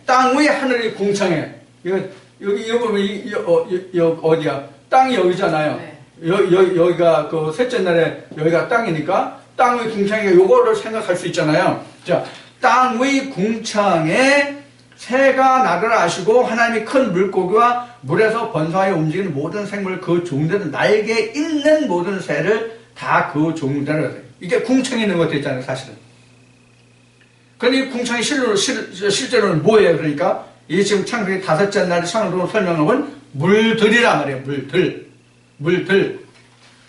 이거 보면 어디야? 땅이 여기잖아요. 네. 여기가 그 셋째 날에 여기가 땅이니까 땅 위 궁창에 요거를 생각할 수 있잖아요. 자, 땅 위 궁창에 새가 나를 아시고 하나님이 큰 물고기와 물에서 번성하여 움직이는 모든 생물 그 종들은 날개 있는 모든 새를 다 그 종대로 해요. 이게 궁창에 있는 것도 있잖아요, 사실은. 그러니 궁창이 실제로는 뭐예요? 그러니까 이 지금 창조의 다섯째 날 창조로 설명한 물들이란 말이에요. 물들.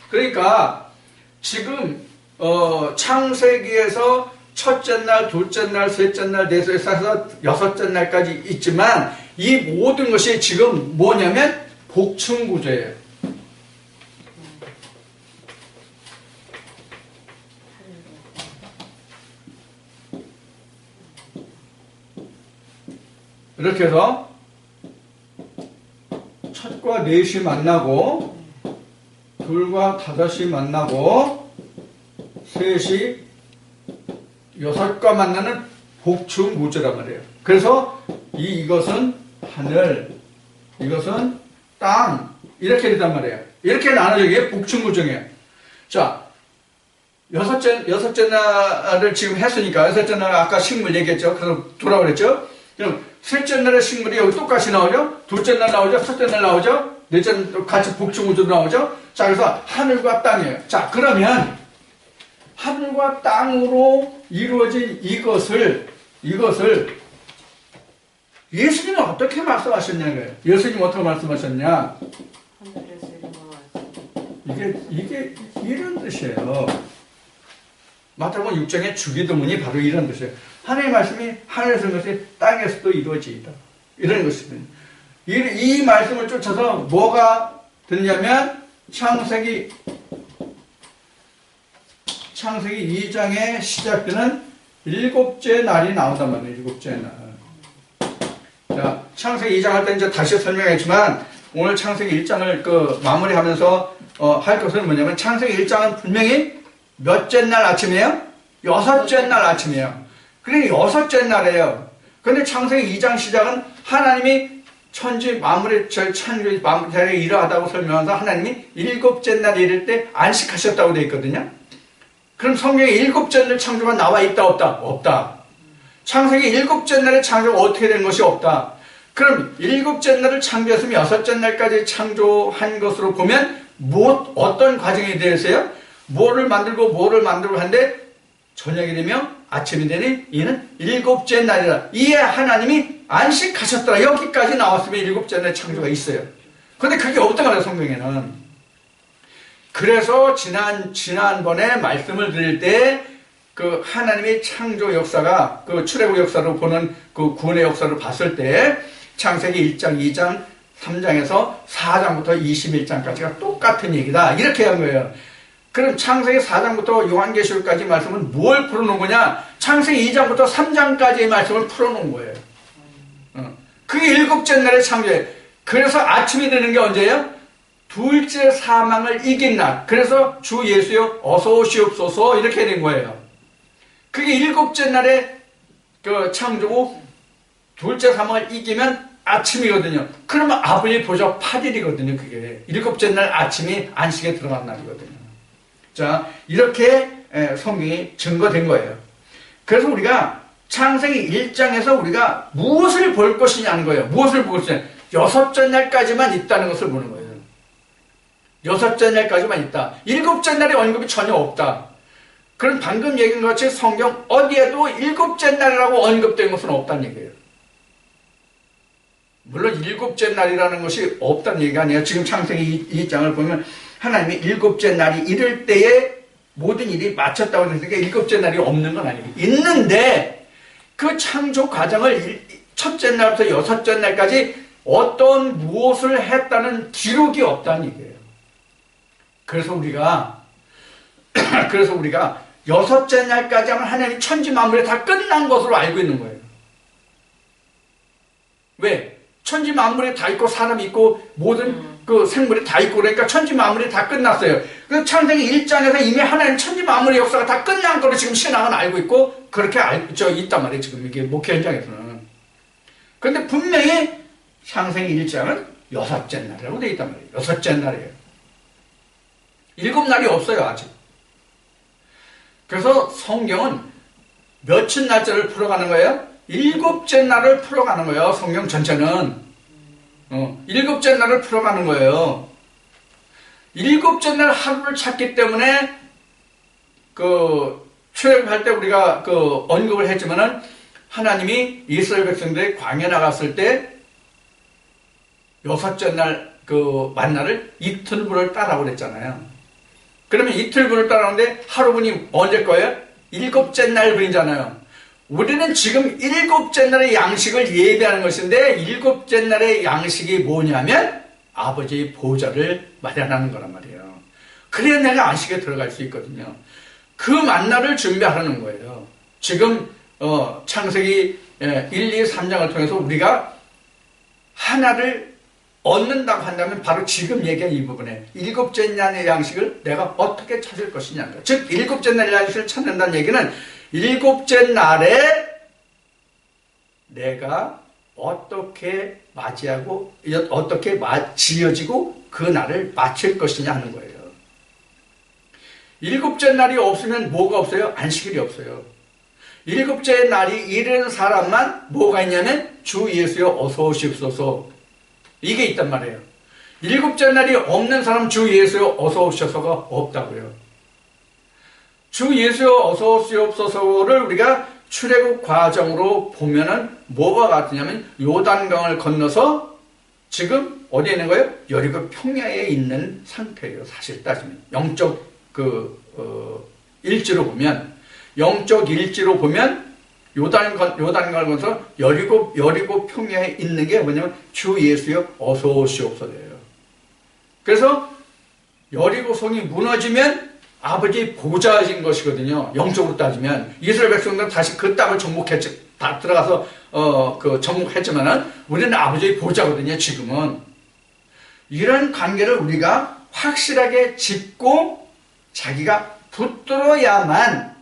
그러니까 지금 창세기에서 첫째 날, 둘째 날, 셋째 날, 넷째 날, 여섯째 날까지 있지만 이 모든 것이 지금 뭐냐면 복층 구조예요. 이렇게 해서 첫과 넷이 만나고 둘과 다섯이 만나고 셋이 여섯과 만나는 복층 구조란 말이에요. 그래서 이것은 하늘, 이것은 땅 이렇게 된단 말이에요. 이렇게 나눠져 이게 복층 구조예요. 자, 여섯째 날을 지금 했으니까 여섯째 날 아까 식물 얘기했죠. 그래서 돌아오랬죠. 그럼 셋째 날의 식물이 여기 똑같이 나오죠. 둘째 날 나오죠. 셋째 날 나오죠. 넷째 날 같이 복층 구조로 나오죠. 자, 그래서 하늘과 땅이에요. 자, 그러면 하늘과 땅으로 이루어진 이것을 예수님은 어떻게 말씀하셨냐고요. 예수님 어떻게 말씀하셨냐? 하늘에서 일어나서 이게 이런 뜻이에요. 마태복음 6장의 주기도문이 바로 이런 뜻이에요. 하나님의 말씀이 하늘에서 것이 땅에서도 이루어지이다. 이런 것입니다. 이 말씀을 쫓아서 뭐가 됐냐면 창세기 2장에 시작되는 일곱째 날이 나온단 말이에요. 일곱째 날. 자, 창세기 2장 할 때 이제 다시 설명했지만 오늘 창세기 1장을 마무리하면서 할 것은 뭐냐면 창세기 1장은 분명히 몇째 날 아침이에요? 여섯째 날 아침이에요. 그러니까 여섯째 날이에요. 그런데 창세기 2장 시작은 하나님이 천지 마무리 대에 이러하다고 설명하면서 하나님이 일곱째 날 이를 때 안식하셨다고 되어 있거든요. 그럼 성경에 일곱째 날 창조가 나와 있다 없다? 없다. 창세기 일곱째 날의 창조가 어떻게 된 것이 없다. 그럼 일곱째 날을 창조했으면 여섯째 날까지 창조한 것으로 보면 어떤 과정에 대해서요? 뭐를 만들고 하는데 저녁이 되면 아침이 되니 이는 일곱째 날이라. 이에 하나님이 안식하셨더라. 여기까지 나왔으면 일곱째 날 창조가 있어요. 그런데 그게 없단 말이에요, 성경에는. 그래서 지난번에 말씀을 드릴 때 그 하나님의 창조 역사가 그 출애굽 역사로 보는 그 구원의 역사를 봤을 때 창세기 1장, 2장, 3장에서 4장부터 21장까지가 똑같은 얘기다. 이렇게 한 거예요. 그럼 창세기 4장부터 요한계시록까지 말씀은 뭘 풀어놓은 거냐? 창세기 2장부터 3장까지의 말씀을 풀어놓은 거예요. 그게 일곱째 날의 창조예요. 그래서 아침이 되는 게 언제예요? 둘째 사망을 이긴 날. 그래서 주 예수여 어서 오시옵소서 이렇게 된 거예요. 그게 일곱째 날의 그 창조고 둘째 사망을 이기면 아침이거든요. 그러면 아버지 보좌 8일이거든요. 그게 일곱째 날 아침이 안식에 들어간 날이거든요. 자, 이렇게 성경이 증거된 거예요. 그래서 우리가 창세기 1장에서 우리가 무엇을 볼 것이냐는 거예요. 무엇을 볼 것이냐. 여섯째 날까지만 있다는 것을 보는 거예요. 여섯째 날까지만 있다. 일곱째 날의 언급이 전혀 없다. 그럼 방금 얘기한 것 같이 성경 어디에도 일곱째 날이라고 언급된 것은 없다는 얘기예요. 물론 일곱째 날이라는 것이 없다는 얘기가 아니에요. 지금 창세기 2장을 보면 하나님이 일곱째 날이 이를 때에 모든 일이 마쳤다고 했으니까 일곱째 날이 없는 건 아니에요. 있는데 그 창조 과정을 첫째 날부터 여섯째 날까지 어떤 무엇을 했다는 기록이 없다는 얘기예요. 그래서 우리가 여섯째 날까지 하면 하나님이 천지 만물이 다 끝난 것으로 알고 있는 거예요. 왜? 천지 만물이 다 있고 사람이 있고 모든 그 생물이 다 있고 그러니까 천지 만물이 다 끝났어요. 그 창세기 1장에서 이미 하나님 천지 만물의 역사가 다 끝난 거로 지금 신앙은 알고 있고 그렇게 있단 말이에요. 지금 이게 목회 현장에서는. 그런데 분명히 창세기 1장은 여섯째 날이라고 되어 있단 말이에요. 여섯째 날이에요. 일곱 날이 없어요, 아직. 그래서 성경은 몇째 날짜를 풀어가는 거예요? 일곱째 날을 풀어가는 거예요. 성경 전체는. 일곱째 날을 풀어가는 거예요. 일곱째 날 하루를 찾기 때문에 출애굽할 때 우리가 언급을 했지만은 하나님이 이스라엘 백성들이 광야 나갔을 때 여섯째 날 만나를 이튿물을 따라고 그랬잖아요. 그러면 이틀분을 따라오는데 하루분이 언제 거예요? 일곱째 날 분이잖아요. 우리는 지금 일곱째 날의 양식을 예배하는 것인데 일곱째 날의 양식이 뭐냐면 아버지의 보좌를 마련하는 거란 말이에요. 그래야 내가 안식에 들어갈 수 있거든요. 그 만나를 준비하라는 거예요. 지금 창세기 1, 2, 3장을 통해서 우리가 하나를 얻는다고 한다면 바로 지금 얘기한 이 부분에 일곱째 날의 양식을 내가 어떻게 찾을 것이냐. 즉 일곱째 날의 양식을 찾는다는 얘기는 일곱째 날에 내가 어떻게 맞이하고 어떻게 지어지고 그 날을 마칠 것이냐 하는 거예요. 일곱째 날이 없으면 뭐가 없어요? 안식일이 없어요. 일곱째 날이 이르는 사람만 뭐가 있냐면 주 예수여 어서 오시옵소서 이게 있단 말이에요. 일곱째 날이 없는 사람 주 예수여 어서 오셔서가 없다고요. 주 예수여 어서 오시옵소서를 우리가 출애굽 과정으로 보면은 뭐가 같으냐면 요단강을 건너서 지금 어디에 있는 거예요? 여리고 평야에 있는 상태예요. 사실 따지면 영적 일지로 보면 영적 일지로 보면 요단강을 건너서 여리고 평야에 있는 게 뭐냐면 주 예수여 어서 오시옵소서예요. 그래서 여리고성이 무너지면 아버지 보좌진 것이거든요. 영적으로 따지면 이스라엘 백성들은 다시 그 땅을 정복했지, 다 들어가서 정복했지만은 우리는 아버지의 보좌거든요. 지금은 이런 관계를 우리가 확실하게 짚고 자기가 붙들어야만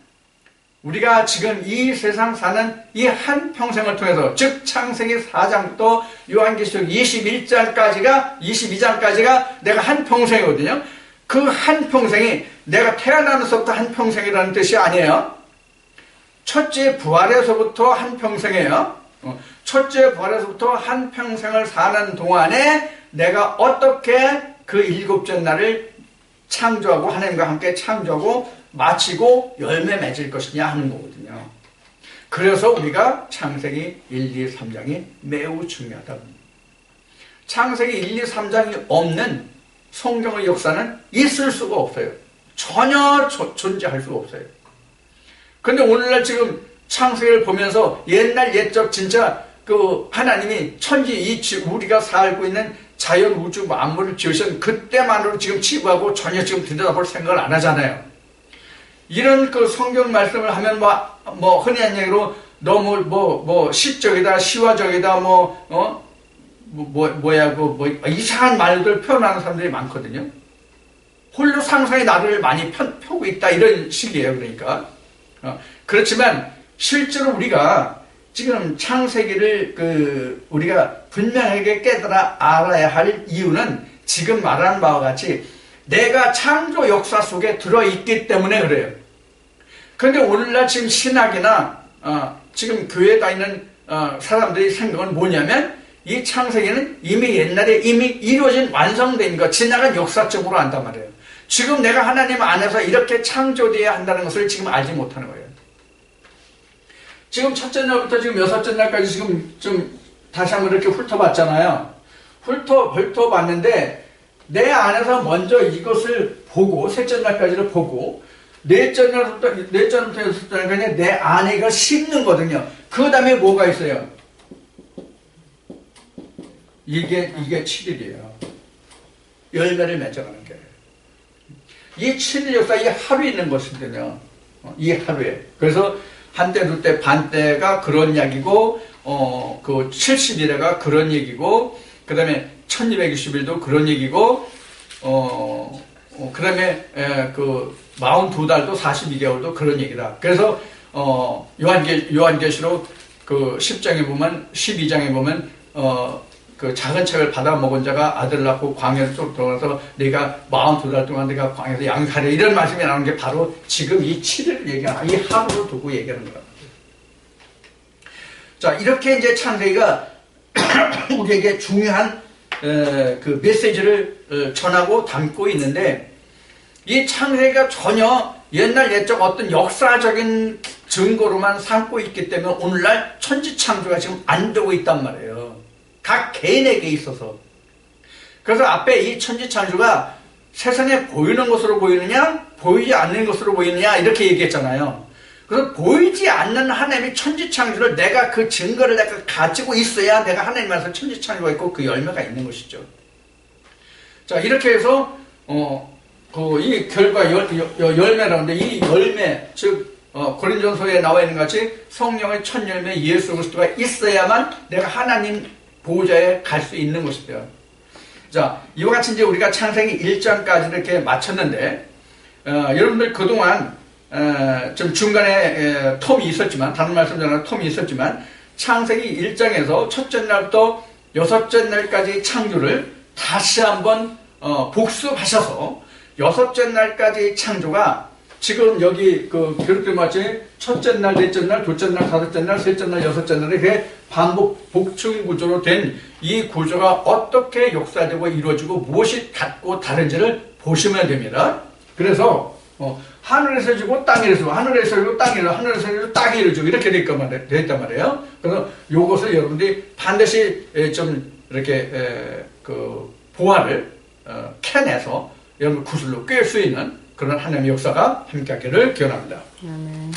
우리가 지금 이 세상 사는 이 한 평생을 통해서 즉 창세기 4장부터 요한계시록 22장까지가 내가 한 평생이거든요. 그 한 평생이 내가 태어나면서부터 한 평생이라는 뜻이 아니에요. 첫째 부활에서부터 한 평생이에요. 첫째 부활에서부터 한 평생을 사는 동안에 내가 어떻게 그 일곱째 날을 창조하고 하나님과 함께 창조하고 마치고 열매 맺을 것이냐 하는 거거든요. 그래서 우리가 창세기 1, 2, 3장이 매우 중요하다. 창세기 1, 2, 3장이 없는 성경의 역사는 있을 수가 없어요. 전혀 존재할 수가 없어요. 그런데 오늘날 지금 창세기를 보면서 옛날 옛적 진짜 그 하나님이 천지 우리가 살고 있는 자연 우주 만물을 지으신 그때만으로 지금 치부하고 전혀 지금 들여다볼 생각을 안 하잖아요. 이런 그 성경 말씀을 하면 뭐 흔한 얘기로 너무 시적이다 시화적이다 이상한 말들 표현하는 사람들이 많거든요. 홀로 상상의 나를 많이 펴고 있다 이런 식이에요. 그러니까 그렇지만 실제로 우리가 지금 창세기를 우리가 분명하게 깨달아 알아야 할 이유는 지금 말하는 바와 같이 내가 창조 역사 속에 들어있기 때문에 그래요. 그런데 오늘날 지금 신학이나 지금 교회에 다니는 사람들의 생각은 뭐냐면 이 창세기는 이미 옛날에 이미 이루어진 완성된 것, 지나간 역사적으로 안단 말이에요. 지금 내가 하나님 안에서 이렇게 창조되어야 한다는 것을 지금 알지 못하는 거예요. 지금 첫째 날부터 지금 여섯째 날까지 지금 좀 다시 한번 이렇게 훑어봤잖아요. 훑어봤는데 내 안에서 먼저 이것을 보고 셋째 날까지를 보고 넷째 날부터 여섯째 날까지 내 안에 이걸 심는 거거든요. 그 다음에 뭐가 있어요? 이게 7일이에요. 열매를 맺어가는 게. 이 7일 역사, 이 하루에 있는 것이거든요. 이 하루에. 그래서 한때, 두때, 반때가 그런 이야기고, 그 70일에가 그런 얘기고, 그 다음에 1220일도 그런 얘기고, 그 다음에, 42달도 42개월도 그런 얘기다. 그래서, 요한계시록 그 10장에 보면, 12장에 보면, 그 작은 책을 받아 먹은 자가 아들 낳고 광야로 쭉 들어가서 내가 42달 동안 내가 광야에서 양육하려 이런 말씀이 나오는 게 바로 지금 이 7일을 얘기하는 이 하루를 두고 얘기하는 거예요. 자, 이렇게 이제 창세기가 우리에게 중요한 그 메시지를 전하고 담고 있는데 이 창세기가 전혀 옛날 옛적 어떤 역사적인 증거로만 삼고 있기 때문에 오늘날 천지창조가 지금 안 되고 있단 말이에요. 각 개인에게 있어서. 그래서 앞에 이 천지창조가 세상에 보이는 것으로 보이느냐, 보이지 않는 것으로 보이느냐, 이렇게 얘기했잖아요. 그래서 보이지 않는 하나님의 천지창조를 내가 그 증거를 내가 가지고 있어야 내가 하나님 안에서 천지창조가 있고 그 열매가 있는 것이죠. 자, 이렇게 해서, 이 결과 열매라는데 이 열매, 즉, 고린전서에 나와 있는 같이 성령의 첫 열매 예수 그리스도가 있어야만 내가 하나님 보호자에 갈 수 있는 것입니다. 자, 이와 같이 이제 우리가 창세기 1장까지 이렇게 마쳤는데, 여러분들 그동안, 좀 중간에 텀이 있었지만, 다른 말씀 전에 텀이 있었지만, 창세기 1장에서 첫째 날부터 여섯째 날까지 창조를 다시 한번, 복습하셔서, 여섯째 날까지 창조가 지금 여기 기록된 마치 첫째 날, 넷째 날, 둘째 날, 다섯째 날, 셋째 날, 여섯째 날 이렇게 반복 복층 구조로 된 이 구조가 어떻게 역사되고 이루어지고 무엇이 같고 다른지를 보시면 됩니다. 그래서 하늘에서 지고 땅에서 지고 하늘에서 지고 땅에서 하늘에서 지고 땅에서 지고 이렇게 되었단 말이에요. 그래서 이것을 여러분들이 반드시 좀 이렇게 보화를 캐내서 여러분 구슬로 꿰 수 있는 그런 하나님의 역사가 함께하기를 기원합니다. 아멘.